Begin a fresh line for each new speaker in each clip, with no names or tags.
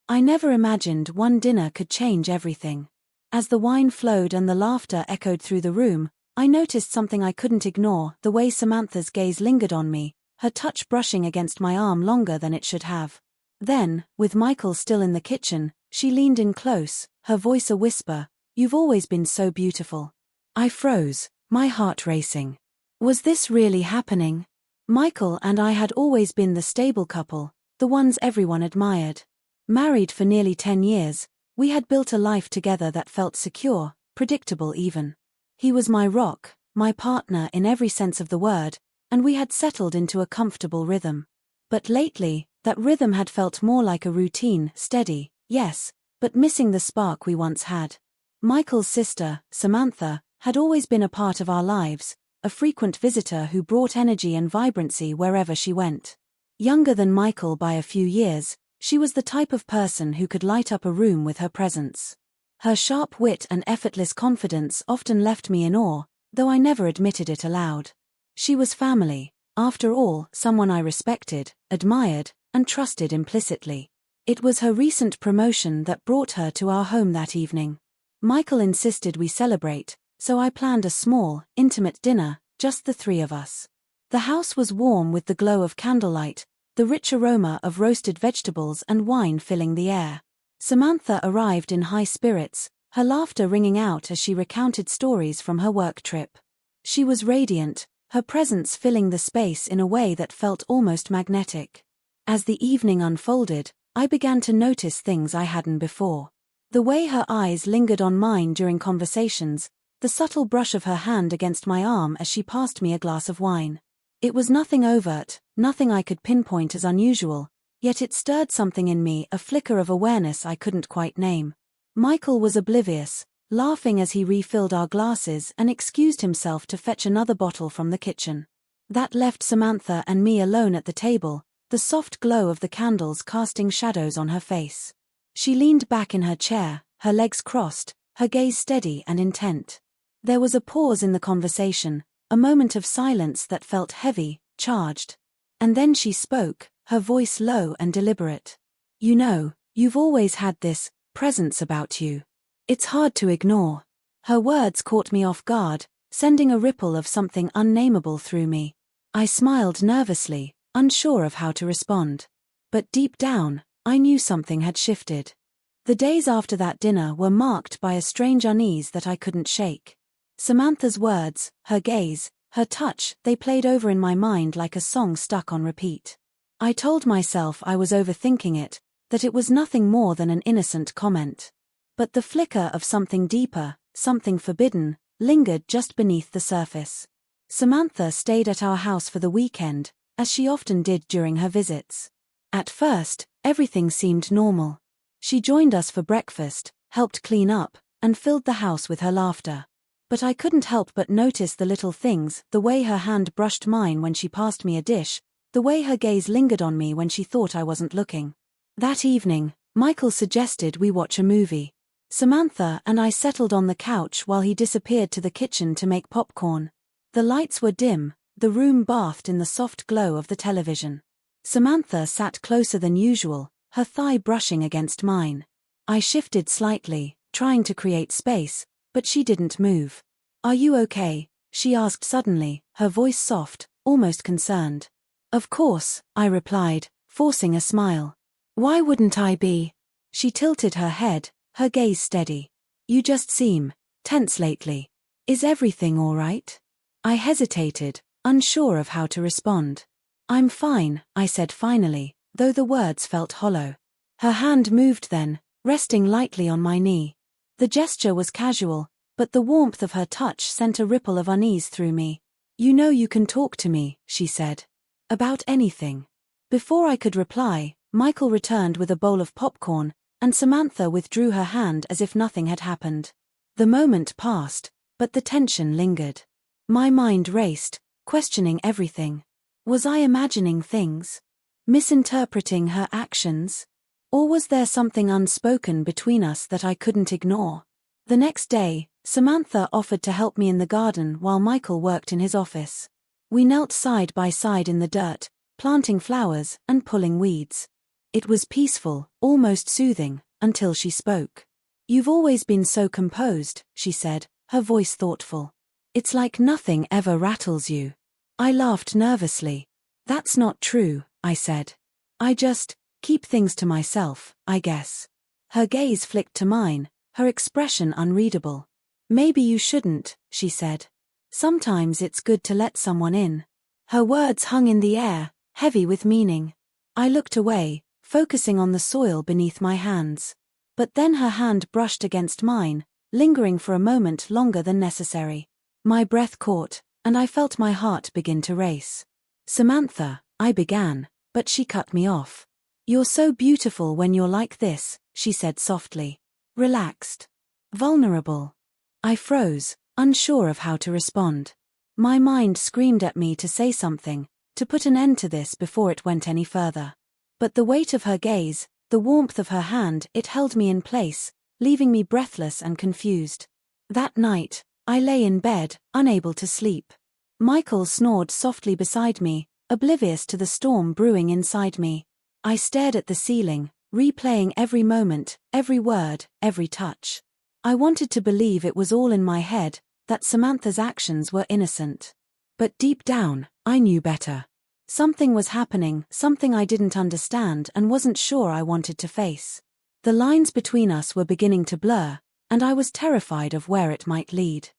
I never imagined one dinner could change everything. As the wine flowed and the laughter echoed through the room, I noticed something I couldn't ignore: the way Samantha's gaze lingered on me, her touch brushing against my arm longer than it should have. Then, with Michael still in the kitchen, she leaned in close, her voice a whisper, "You've always been so beautiful." I froze, my heart racing. Was this really happening? Michael and I had always been the stable couple, the ones everyone admired. Married for nearly 10 years, we had built a life together that felt secure, predictable even. He was my rock, my partner in every sense of the word, and we had settled into a comfortable rhythm. But lately, that rhythm had felt more like a routine, steady, yes, but missing the spark we once had. Michael's sister, Samantha, had always been a part of our lives, a frequent visitor who brought energy and vibrancy wherever she went. Younger than Michael by a few years, she was the type of person who could light up a room with her presence. Her sharp wit and effortless confidence often left me in awe, though I never admitted it aloud. She was family, after all, someone I respected, admired, and trusted implicitly. It was her recent promotion that brought her to our home that evening. Michael insisted we celebrate, so I planned a small, intimate dinner, just the three of us. The house was warm with the glow of candlelight, the rich aroma of roasted vegetables and wine filling the air. Samantha arrived in high spirits, her laughter ringing out as she recounted stories from her work trip. She was radiant, her presence filling the space in a way that felt almost magnetic. As the evening unfolded, I began to notice things I hadn't before. The way her eyes lingered on mine during conversations, the subtle brush of her hand against my arm as she passed me a glass of wine. It was nothing overt, nothing I could pinpoint as unusual, yet it stirred something in me, a flicker of awareness I couldn't quite name. Michael was oblivious, laughing as he refilled our glasses and excused himself to fetch another bottle from the kitchen. That left Samantha and me alone at the table, the soft glow of the candles casting shadows on her face. She leaned back in her chair, her legs crossed, her gaze steady and intent. There was a pause in the conversation, a moment of silence that felt heavy, charged. And then she spoke, her voice low and deliberate. "You know, you've always had this presence about you. It's hard to ignore." Her words caught me off guard, sending a ripple of something unnameable through me. I smiled nervously, unsure of how to respond. But deep down, I knew something had shifted. The days after that dinner were marked by a strange unease that I couldn't shake. Samantha's words, her gaze, her touch, they played over in my mind like a song stuck on repeat. I told myself I was overthinking it, that it was nothing more than an innocent comment. But the flicker of something deeper, something forbidden, lingered just beneath the surface. Samantha stayed at our house for the weekend, as she often did during her visits. At first, everything seemed normal. She joined us for breakfast, helped clean up, and filled the house with her laughter. But I couldn't help but notice the little things, the way her hand brushed mine when she passed me a dish, the way her gaze lingered on me when she thought I wasn't looking. That evening, Michael suggested we watch a movie. Samantha and I settled on the couch while he disappeared to the kitchen to make popcorn. The lights were dim, the room bathed in the soft glow of the television. Samantha sat closer than usual, her thigh brushing against mine. I shifted slightly, trying to create space, but she didn't move. "Are you okay?" she asked suddenly, her voice soft, almost concerned. "Of course," I replied, forcing a smile. "Why wouldn't I be?" She tilted her head, her gaze steady. "You just seem tense lately. Is everything all right?" I hesitated, unsure of how to respond. "I'm fine," I said finally, though the words felt hollow. Her hand moved then, resting lightly on my knee. The gesture was casual, but the warmth of her touch sent a ripple of unease through me. "You know you can talk to me," she said. "About anything." Before I could reply, Michael returned with a bowl of popcorn, and Samantha withdrew her hand as if nothing had happened. The moment passed, but the tension lingered. My mind raced, questioning everything. Was I imagining things? Misinterpreting her actions? Or was there something unspoken between us that I couldn't ignore? The next day, Samantha offered to help me in the garden while Michael worked in his office. We knelt side by side in the dirt, planting flowers and pulling weeds. It was peaceful, almost soothing, until she spoke. "You've always been so composed," she said, her voice thoughtful. "It's like nothing ever rattles you." I laughed nervously. "That's not true," I said. "I just keep things to myself, I guess." Her gaze flicked to mine, her expression unreadable. "Maybe you shouldn't," she said. "Sometimes it's good to let someone in." Her words hung in the air, heavy with meaning. I looked away, focusing on the soil beneath my hands. But then her hand brushed against mine, lingering for a moment longer than necessary. My breath caught, and I felt my heart begin to race. "Samantha," I began, but she cut me off. "You're so beautiful when you're like this," she said softly. "Relaxed. Vulnerable." I froze, unsure of how to respond. My mind screamed at me to say something, to put an end to this before it went any further. But the weight of her gaze, the warmth of her hand, it held me in place, leaving me breathless and confused. That night, I lay in bed, unable to sleep. Michael snored softly beside me, oblivious to the storm brewing inside me. I stared at the ceiling, replaying every moment, every word, every touch. I wanted to believe it was all in my head, that Samantha's actions were innocent. But deep down, I knew better. Something was happening, something I didn't understand and wasn't sure I wanted to face. The lines between us were beginning to blur, and I was terrified of where it might lead.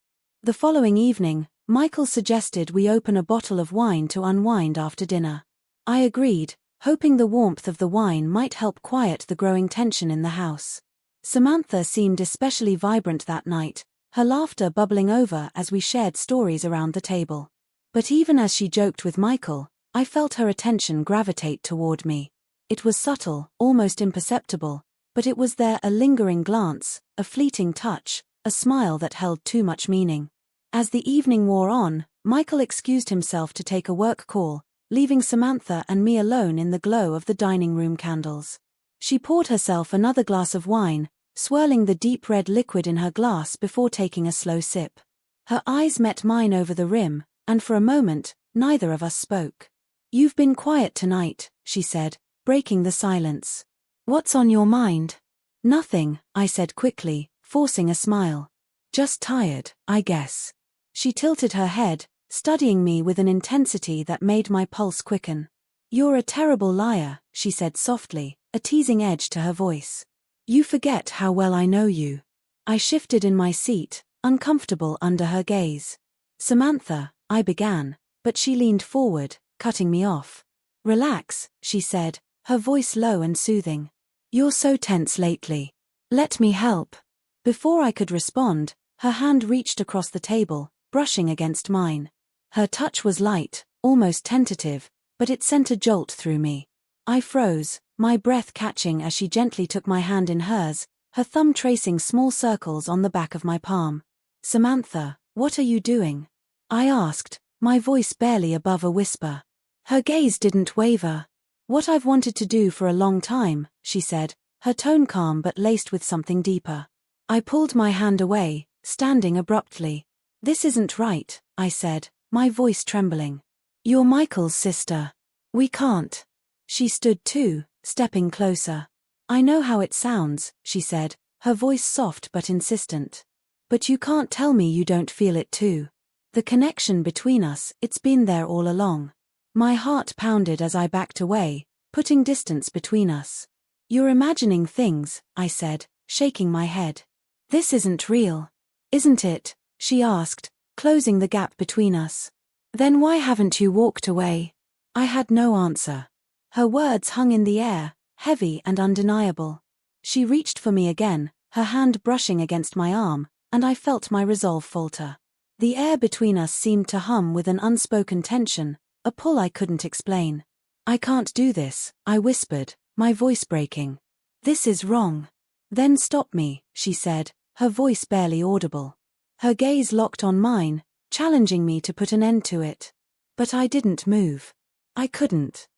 The following evening, Michael suggested we open a bottle of wine to unwind after dinner. I agreed, hoping the warmth of the wine might help quiet the growing tension in the house. Samantha seemed especially vibrant that night, her laughter bubbling over as we shared stories around the table. But even as she joked with Michael, I felt her attention gravitate toward me. It was subtle, almost imperceptible, but it was there, a lingering glance, a fleeting touch, a smile that held too much meaning. As the evening wore on, Michael excused himself to take a work call, leaving Samantha and me alone in the glow of the dining room candles. She poured herself another glass of wine, swirling the deep red liquid in her glass before taking a slow sip. Her eyes met mine over the rim, and for a moment, neither of us spoke. "You've been quiet tonight," she said, breaking the silence. "What's on your mind?" "Nothing," I said quickly, forcing a smile. "Just tired, I guess." She tilted her head, studying me with an intensity that made my pulse quicken. "You're a terrible liar," she said softly, a teasing edge to her voice. "You forget how well I know you." I shifted in my seat, uncomfortable under her gaze. "Samantha," I began, but she leaned forward, cutting me off. "Relax," she said, her voice low and soothing. "You're so tense lately. Let me help." Before I could respond, her hand reached across the table, brushing against mine. Her touch was light, almost tentative, but it sent a jolt through me. I froze, my breath catching as she gently took my hand in hers, her thumb tracing small circles on the back of my palm. "Samantha, what are you doing?" I asked, my voice barely above a whisper. Her gaze didn't waver. "What I've wanted to do for a long time," she said, her tone calm but laced with something deeper. I pulled my hand away, standing abruptly. "This isn't right," I said, my voice trembling. "You're Michael's sister. We can't." She stood too, stepping closer. "I know how it sounds," she said, her voice soft but insistent. "But you can't tell me you don't feel it too. The connection between us, it's been there all along." My heart pounded as I backed away, putting distance between us. "You're imagining things," I said, shaking my head. "This isn't real." "Isn't it?" she asked, closing the gap between us. "Then why haven't you walked away?" I had no answer. Her words hung in the air, heavy and undeniable. She reached for me again, her hand brushing against my arm, and I felt my resolve falter. The air between us seemed to hum with an unspoken tension, a pull I couldn't explain. "I can't do this," I whispered, my voice breaking. "This is wrong." "Then stop me," she said, her voice barely audible. Her gaze locked on mine, challenging me to put an end to it. But I didn't move. I couldn't.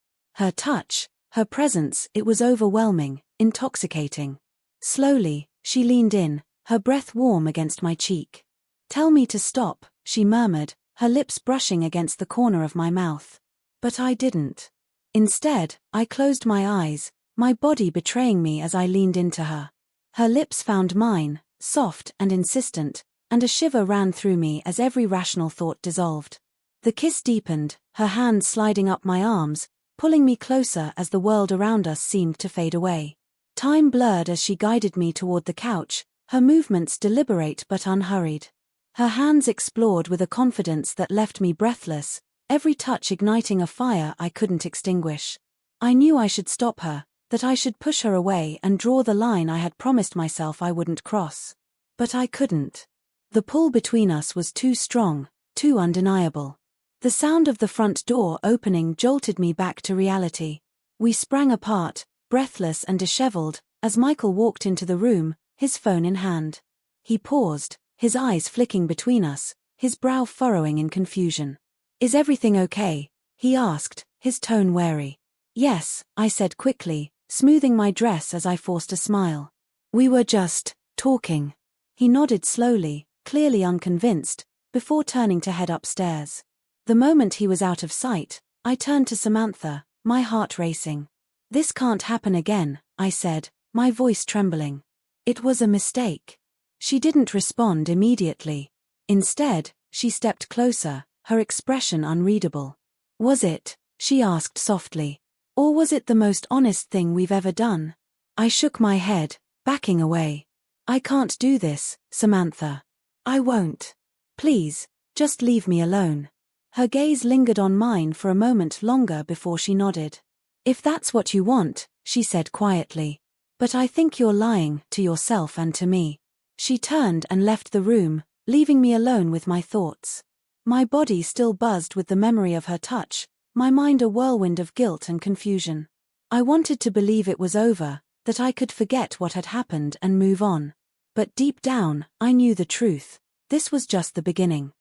Her touch, her presence, it was overwhelming, intoxicating. Slowly, she leaned in, her breath warm against my cheek. "Tell me to stop," she murmured, her lips brushing against the corner of my mouth. But I didn't. Instead, I closed my eyes, my body betraying me as I leaned into her. Her lips found mine, soft and insistent, and a shiver ran through me as every rational thought dissolved. The kiss deepened, her hands sliding up my arms, pulling me closer as the world around us seemed to fade away. Time blurred as she guided me toward the couch, her movements deliberate but unhurried. Her hands explored with a confidence that left me breathless, every touch igniting a fire I couldn't extinguish. I knew I should stop her, that I should push her away and draw the line I had promised myself I wouldn't cross. But I couldn't. The pull between us was too strong, too undeniable. The sound of the front door opening jolted me back to reality. We sprang apart, breathless and disheveled, as Michael walked into the room, his phone in hand. He paused, his eyes flicking between us, his brow furrowing in confusion. "Is everything okay?" he asked, his tone wary. "Yes," I said quickly, smoothing my dress as I forced a smile. "We were just talking." He nodded slowly, clearly unconvinced, before turning to head upstairs. The moment he was out of sight, I turned to Samantha, my heart racing. "This can't happen again," I said, my voice trembling. "It was a mistake." She didn't respond immediately. Instead, she stepped closer, her expression unreadable. "Was it?" she asked softly. "Or was it the most honest thing we've ever done?" I shook my head, backing away. "I can't do this, Samantha. I won't. Please, just leave me alone." Her gaze lingered on mine for a moment longer before she nodded. "If that's what you want," she said quietly. "But I think you're lying to yourself and to me." She turned and left the room, leaving me alone with my thoughts. My body still buzzed with the memory of her touch, my mind a whirlwind of guilt and confusion. I wanted to believe it was over, that I could forget what had happened and move on. But deep down, I knew the truth. This was just the beginning.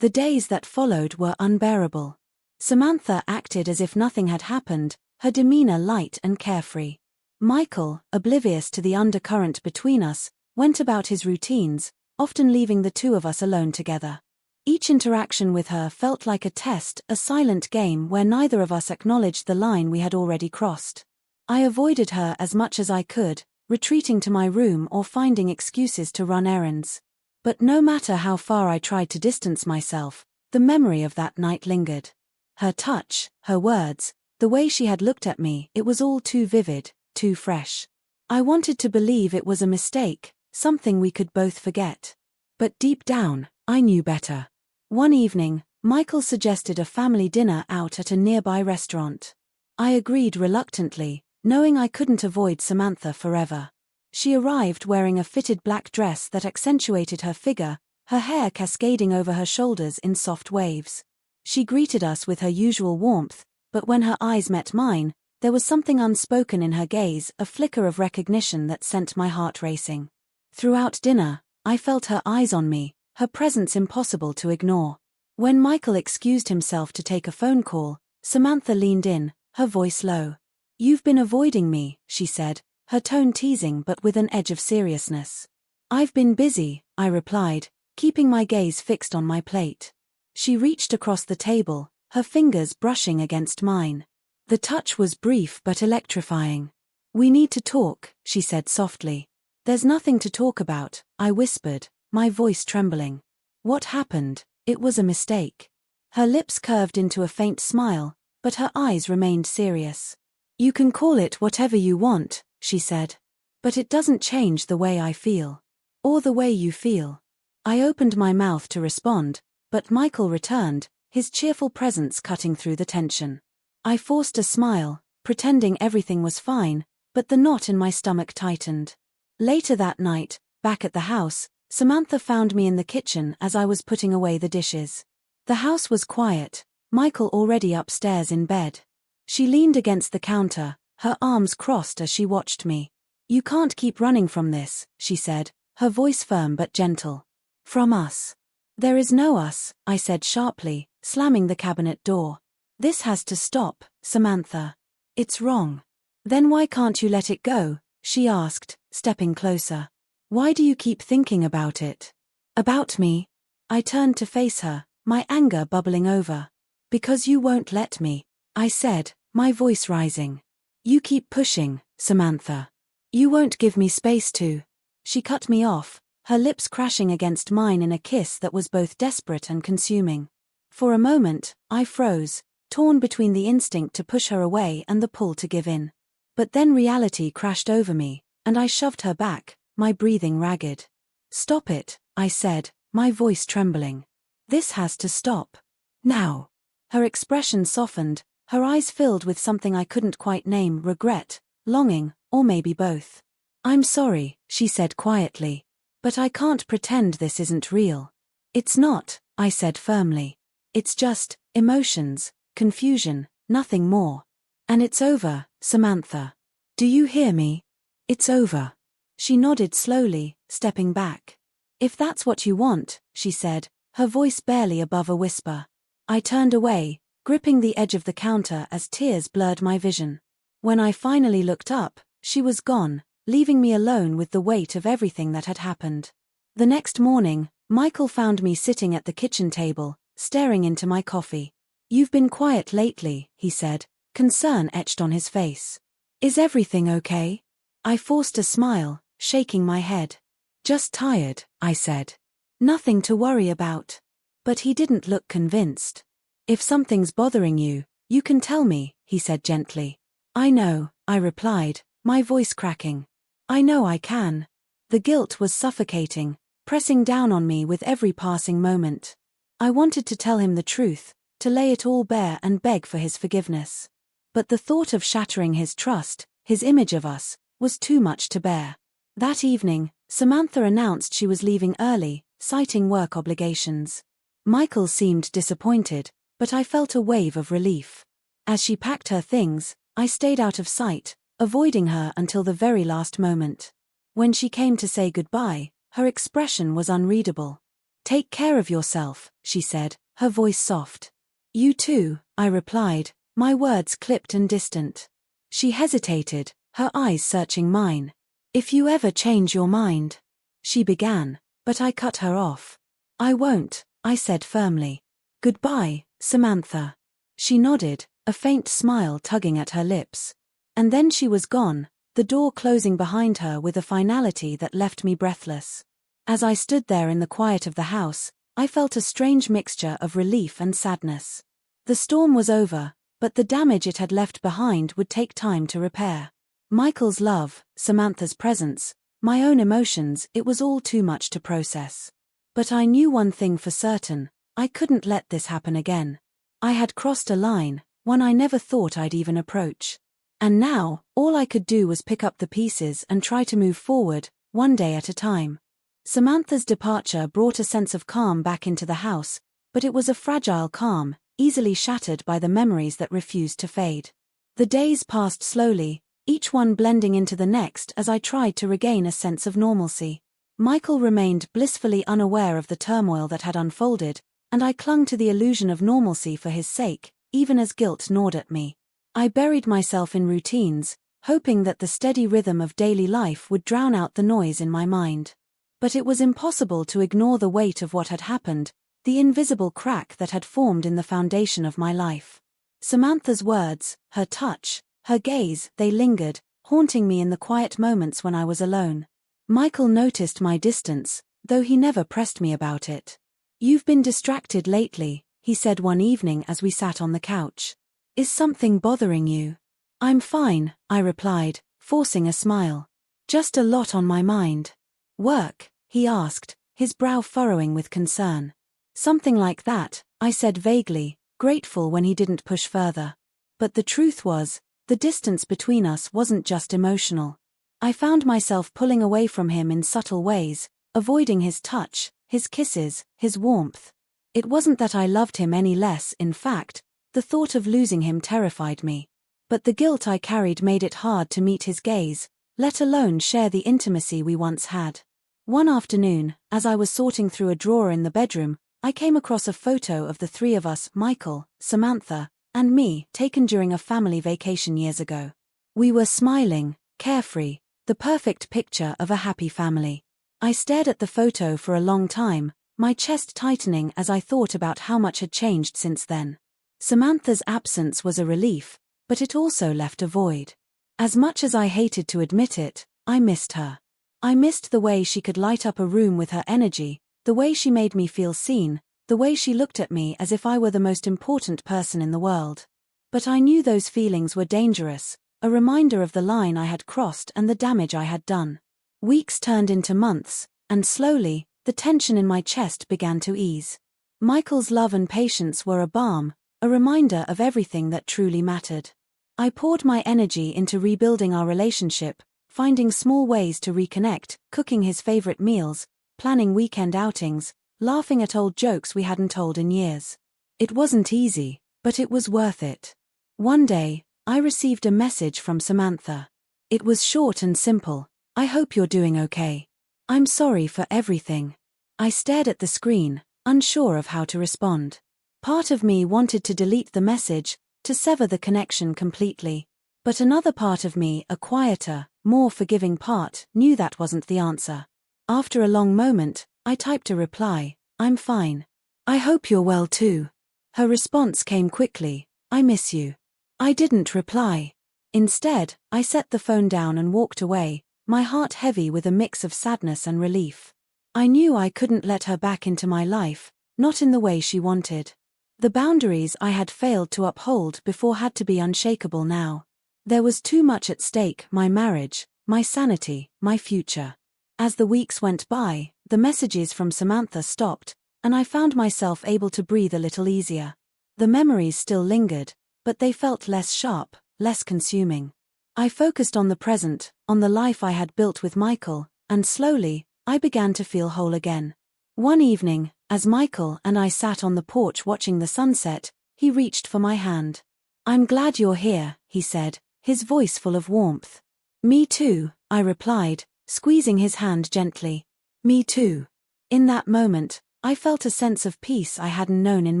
The days that followed were unbearable. Samantha acted as if nothing had happened, her demeanor light and carefree. Michael, oblivious to the undercurrent between us, went about his routines, often leaving the two of us alone together. Each interaction with her felt like a test, a silent game where neither of us acknowledged the line we had already crossed. I avoided her as much as I could, retreating to my room or finding excuses to run errands. But no matter how far I tried to distance myself, the memory of that night lingered. Her touch, her words, the way she had looked at me, it was all too vivid, too fresh. I wanted to believe it was a mistake, something we could both forget. But deep down, I knew better. One evening, Michael suggested a family dinner out at a nearby restaurant. I agreed reluctantly, knowing I couldn't avoid Samantha forever. She arrived wearing a fitted black dress that accentuated her figure, her hair cascading over her shoulders in soft waves. She greeted us with her usual warmth, but when her eyes met mine, there was something unspoken in her gaze, a flicker of recognition that sent my heart racing. Throughout dinner, I felt her eyes on me, her presence impossible to ignore. When Michael excused himself to take a phone call, Samantha leaned in, her voice low. "You've been avoiding me," she said, her tone teasing but with an edge of seriousness. "I've been busy," I replied, keeping my gaze fixed on my plate. She reached across the table, her fingers brushing against mine. The touch was brief but electrifying. "We need to talk," she said softly. "There's nothing to talk about," I whispered, my voice trembling. "What happened? It was a mistake." Her lips curved into a faint smile, but her eyes remained serious. "You can call it whatever you want," she said. "But it doesn't change the way I feel. Or the way you feel." I opened my mouth to respond, but Michael returned, his cheerful presence cutting through the tension. I forced a smile, pretending everything was fine, but the knot in my stomach tightened. Later that night, back at the house, Samantha found me in the kitchen as I was putting away the dishes. The house was quiet, Michael already upstairs in bed. She leaned against the counter, her arms crossed as she watched me. "You can't keep running from this," she said, her voice firm but gentle. "From us." "There is no us," I said sharply, slamming the cabinet door. "This has to stop, Samantha. It's wrong." "Then why can't you let it go?" she asked, stepping closer. "Why do you keep thinking about it?" "About me?" I turned to face her, my anger bubbling over. "Because you won't let me," I said, my voice rising. "You keep pushing, Samantha. You won't give me space to. She cut me off, her lips crashing against mine in a kiss that was both desperate and consuming. For a moment, I froze, torn between the instinct to push her away and the pull to give in. But then reality crashed over me, and I shoved her back, my breathing ragged. Stop it, I said, my voice trembling. This has to stop. Now. Her expression softened, her eyes filled with something I couldn't quite name: regret, longing, or maybe both. I'm sorry, she said quietly. But I can't pretend this isn't real. It's not, I said firmly. It's just emotions, confusion, nothing more. And it's over, Samantha. Do you hear me? It's over. She nodded slowly, stepping back. If that's what you want, she said, her voice barely above a whisper. I turned away, gripping the edge of the counter as tears blurred my vision. When I finally looked up, she was gone, leaving me alone with the weight of everything that had happened. The next morning, Michael found me sitting at the kitchen table, staring into my coffee. You've been quiet lately, he said, concern etched on his face. Is everything okay? I forced a smile, shaking my head. Just tired, I said. Nothing to worry about. But he didn't look convinced. If something's bothering you, you can tell me, he said gently. I know, I replied, my voice cracking. I know I can. The guilt was suffocating, pressing down on me with every passing moment. I wanted to tell him the truth, to lay it all bare and beg for his forgiveness. But the thought of shattering his trust, his image of us, was too much to bear. That evening, Samantha announced she was leaving early, citing work obligations. Michael seemed disappointed, but I felt a wave of relief. As she packed her things, I stayed out of sight, avoiding her until the very last moment. When she came to say goodbye, her expression was unreadable. Take care of yourself, she said, her voice soft. You too, I replied, my words clipped and distant. She hesitated, her eyes searching mine. If you ever change your mind, she began, but I cut her off. I won't, I said firmly. Goodbye, Samantha. She nodded, a faint smile tugging at her lips. And then she was gone, the door closing behind her with a finality that left me breathless. As I stood there in the quiet of the house, I felt a strange mixture of relief and sadness. The storm was over, but the damage it had left behind would take time to repair. Michael's love, Samantha's presence, my own emotions, it was all too much to process. But I knew one thing for certain, I couldn't let this happen again. I had crossed a line, one I never thought I'd even approach. And now, all I could do was pick up the pieces and try to move forward, one day at a time. Samantha's departure brought a sense of calm back into the house, but it was a fragile calm, easily shattered by the memories that refused to fade. The days passed slowly, each one blending into the next as I tried to regain a sense of normalcy. Michael remained blissfully unaware of the turmoil that had unfolded, and I clung to the illusion of normalcy for his sake, even as guilt gnawed at me. I buried myself in routines, hoping that the steady rhythm of daily life would drown out the noise in my mind. But it was impossible to ignore the weight of what had happened, the invisible crack that had formed in the foundation of my life. Samantha's words, her touch, her gaze, they lingered, haunting me in the quiet moments when I was alone. Michael noticed my distance, though he never pressed me about it. You've been distracted lately, he said one evening as we sat on the couch. Is something bothering you? I'm fine, I replied, forcing a smile. Just a lot on my mind. Work? He asked, his brow furrowing with concern. Something like that, I said vaguely, grateful when he didn't push further. But the truth was, the distance between us wasn't just emotional. I found myself pulling away from him in subtle ways, avoiding his touch, his kisses, his warmth. It wasn't that I loved him any less, in fact, the thought of losing him terrified me. But the guilt I carried made it hard to meet his gaze, let alone share the intimacy we once had. One afternoon, as I was sorting through a drawer in the bedroom, I came across a photo of the three of us, Michael, Samantha, and me, taken during a family vacation years ago. We were smiling, carefree, the perfect picture of a happy family. I stared at the photo for a long time, my chest tightening as I thought about how much had changed since then. Samantha's absence was a relief, but it also left a void. As much as I hated to admit it, I missed her. I missed the way she could light up a room with her energy, the way she made me feel seen, the way she looked at me as if I were the most important person in the world. But I knew those feelings were dangerous, a reminder of the line I had crossed and the damage I had done. Weeks turned into months, and slowly, the tension in my chest began to ease. Michael's love and patience were a balm, a reminder of everything that truly mattered. I poured my energy into rebuilding our relationship, finding small ways to reconnect, cooking his favorite meals, planning weekend outings, laughing at old jokes we hadn't told in years. It wasn't easy, but it was worth it. One day, I received a message from Samantha. It was short and simple. "I hope you're doing okay. I'm sorry for everything." I stared at the screen, unsure of how to respond. Part of me wanted to delete the message, to sever the connection completely. But another part of me, a quieter, more forgiving part, knew that wasn't the answer. After a long moment, I typed a reply, "I'm fine. I hope you're well too." Her response came quickly, "I miss you." I didn't reply. Instead, I set the phone down and walked away, my heart heavy with a mix of sadness and relief. I knew I couldn't let her back into my life, not in the way she wanted. The boundaries I had failed to uphold before had to be unshakable now. There was too much at stake, my marriage, my sanity, my future. As the weeks went by, the messages from Samantha stopped, and I found myself able to breathe a little easier. The memories still lingered, but they felt less sharp, less consuming. I focused on the present, on the life I had built with Michael, and slowly, I began to feel whole again. One evening, as Michael and I sat on the porch watching the sunset, he reached for my hand. "I'm glad you're here," he said, his voice full of warmth. "Me too," I replied, squeezing his hand gently. "Me too." In that moment, I felt a sense of peace I hadn't known in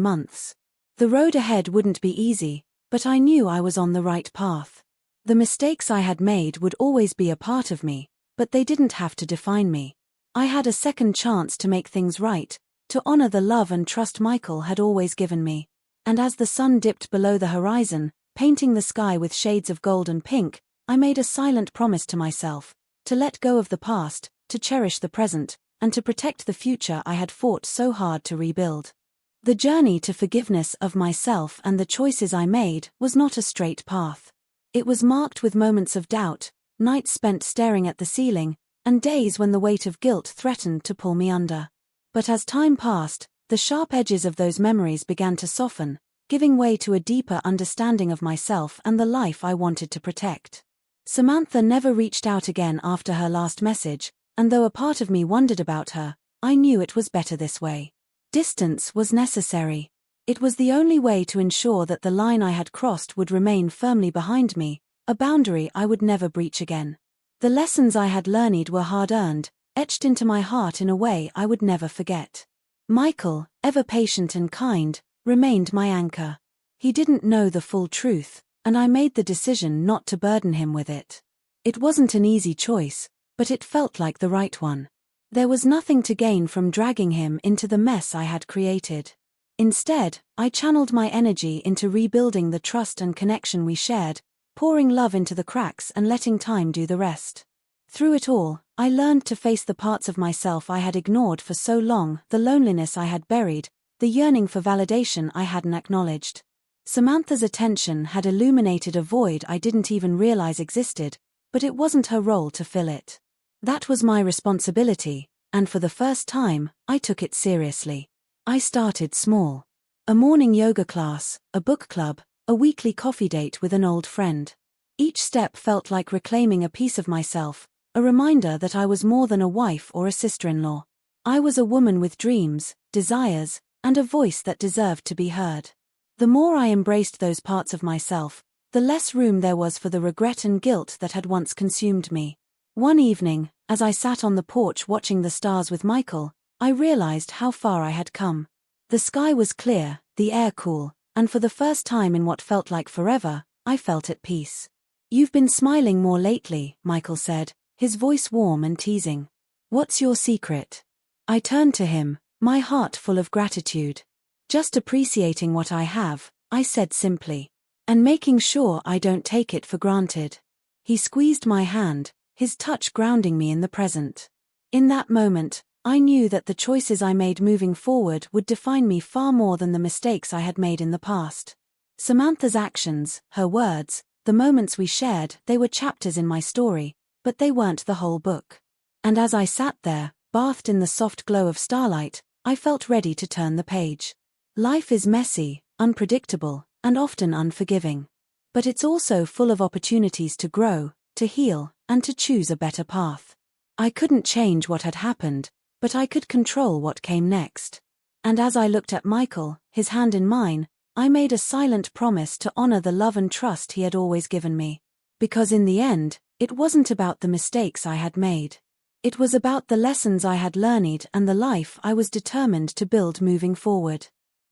months. The road ahead wouldn't be easy, but I knew I was on the right path. The mistakes I had made would always be a part of me, but they didn't have to define me. I had a second chance to make things right, to honor the love and trust Michael had always given me. And as the sun dipped below the horizon, painting the sky with shades of gold and pink, I made a silent promise to myself, to let go of the past, to cherish the present, and to protect the future I had fought so hard to rebuild. The journey to forgiveness of myself and the choices I made was not a straight path. It was marked with moments of doubt, nights spent staring at the ceiling, and days when the weight of guilt threatened to pull me under. But as time passed, the sharp edges of those memories began to soften, giving way to a deeper understanding of myself and the life I wanted to protect. Samantha never reached out again after her last message, and though a part of me wondered about her, I knew it was better this way. Distance was necessary. It was the only way to ensure that the line I had crossed would remain firmly behind me, a boundary I would never breach again. The lessons I had learned were hard-earned, etched into my heart in a way I would never forget. Michael, ever patient and kind, remained my anchor. He didn't know the full truth, and I made the decision not to burden him with it. It wasn't an easy choice, but it felt like the right one. There was nothing to gain from dragging him into the mess I had created. Instead, I channeled my energy into rebuilding the trust and connection we shared, pouring love into the cracks and letting time do the rest. Through it all, I learned to face the parts of myself I had ignored for so long, the loneliness I had buried, the yearning for validation I hadn't acknowledged. Samantha's attention had illuminated a void I didn't even realize existed, but it wasn't her role to fill it. That was my responsibility, and for the first time, I took it seriously. I started small. A morning yoga class, a book club, a weekly coffee date with an old friend. Each step felt like reclaiming a piece of myself, a reminder that I was more than a wife or a sister-in-law. I was a woman with dreams, desires, and a voice that deserved to be heard. The more I embraced those parts of myself, the less room there was for the regret and guilt that had once consumed me. One evening, as I sat on the porch watching the stars with Michael, I realized how far I had come. The sky was clear, the air cool, and for the first time in what felt like forever, I felt at peace. "You've been smiling more lately," Michael said, his voice warm and teasing. "What's your secret?" I turned to him, my heart full of gratitude. "Just appreciating what I have," I said simply. "And making sure I don't take it for granted." He squeezed my hand, his touch grounding me in the present. In that moment, I knew that the choices I made moving forward would define me far more than the mistakes I had made in the past. Samantha's actions, her words, the moments we shared, they were chapters in my story, but they weren't the whole book. And as I sat there, bathed in the soft glow of starlight, I felt ready to turn the page. Life is messy, unpredictable, and often unforgiving. But it's also full of opportunities to grow, to heal, and to choose a better path. I couldn't change what had happened, but I could control what came next. And as I looked at Michael, his hand in mine, I made a silent promise to honor the love and trust he had always given me. Because in the end, it wasn't about the mistakes I had made. It was about the lessons I had learned and the life I was determined to build moving forward.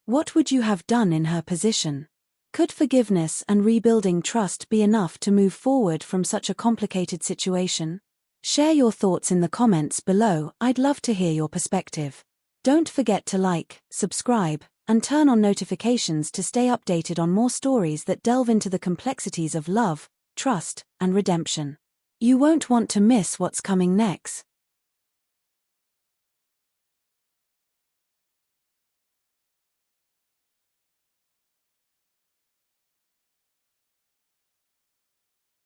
What would you have done in her position? Could forgiveness and rebuilding trust be enough to move forward from such a complicated situation? Share your thoughts in the comments below. I'd love to hear your perspective. Don't forget to like, subscribe, and turn on notifications to stay updated on more stories that delve into the complexities of love, trust, and redemption. You won't want to miss what's coming next.